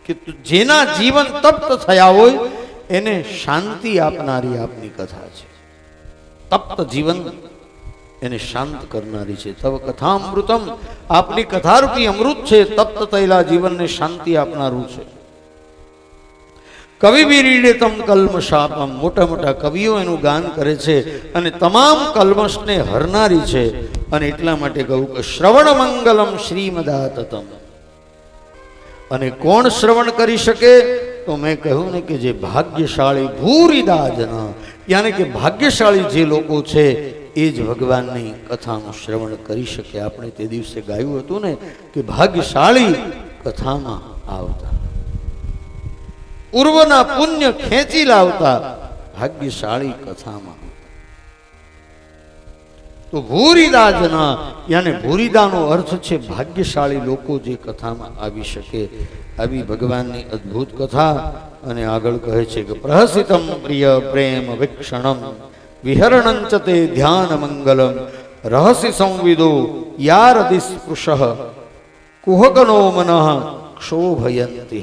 કે જેના જીવન તપ્ત થયા હોય એને શાંતિ આપનારી આપની કથા છે. તપ્ત જીવન એને શાંત કરનારી છે. તવ કથામૃતમ, આપની કથારૂપી અમૃત છે. તપ્ત થયેલા જીવનને શાંતિ આપનારું છે. કવિ બીરીડે તમ કલ્મશાપમ, મોટા મોટા કવિઓ એનું ગાન કરે છે અને તમામ કલ્મશને હરનારી છે. અને એટલા માટે કહું કે શ્રવણ મંગલમ શ્રીમદાતતમ. અને કોણ શ્રવણ કરી શકે? તો મેં કહ્યું ને કે જે ભાગ્યશાળી ભૂરિદા જના, યાને કે ભાગ્યશાળી જે લોકો છે એ જ ભગવાનની કથાનું શ્રવણ કરી શકે. આપણે તે દિવસે ગાયું હતું ને કે ભાગ્યશાળી કથામાં આવતા, પૂર્વના પુણ્ય ખેંચી લાવતા ભાગ્યશાળી કથામાં. તો ભૂરિદા જના, યાને ભૂરિદાનો અર્થ છે ભાગ્યશાળી લોકો જે કથામાં આવી શકે. આવી ભગવાનની અદ્ભુત કથા. અને આગળ કહે છે કે પ્રહસિતમ પ્રિય પ્રેમ વિક્ષણમ વિહરણં ચ તે ધ્યાન મંગલમ રહસી સંવિદો યારદિ સ્પૃશઃ કુહકનો મનઃ ક્ષોભયંતિ.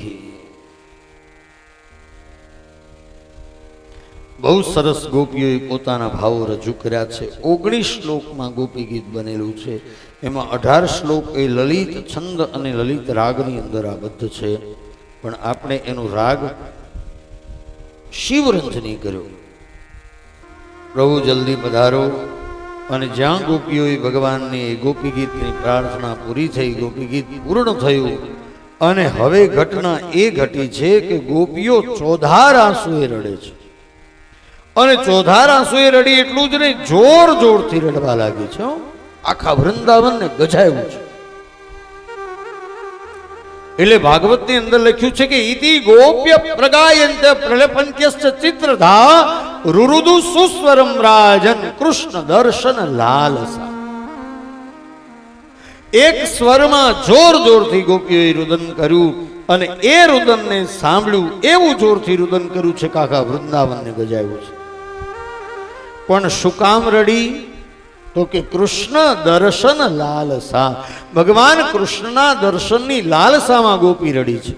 બહુ સરસ ગોપીઓએ પોતાના ભાવો રજૂ કર્યા છે. 19 શ્લોકમાં ગોપી ગીત બનેલું છે. એમાં 18 શ્લોક એ લલિત છંદ અને લલિત રાગની અંદર આબદ્ધ છે. પણ આપણે એનો રાગ શિવરંજની કર્યો. પ્રભુ જલ્દી પધારો. અને જ્યાં ગોપીઓએ ભગવાનની ગોપી ગીતની પ્રાર્થના પૂરી થઈ, ગોપી ગીત પૂર્ણ થયું. અને હવે ઘટના એ ઘટી છે કે ગોપીઓ ચોધાર આંસુએ રડે છે. અને ચોધાર આંસુએ રડી એટલું જ નહીં, જોર જોરથી રડવા લાગી છે. આખા વૃંદાવનને ગજાયું છે. એટલે ભાગવતની અંદર લખ્યું છે કે ઇતિ ગોપ્ય પ્રગાયંત પ્રલપંત્યશ્ચ ચિત્રધા રુરુદુ સુસ્વરમ રાજન કૃષ્ણ દર્શન લાલસા. એક સ્વરમાં જોર જોરથી ગોપીઓએ રુદન કર્યું અને એ રુદનને સાંભળ્યું એવું જોરથી રુદન કર્યું છે કે આખા વૃંદાવનને ગજાયું છે. પણ શું કામ રડી? તો કે કૃષ્ણ દર્શન લાલસા, ભગવાન કૃષ્ણના દર્શનની લાલસામાં ગોપી રડી છે.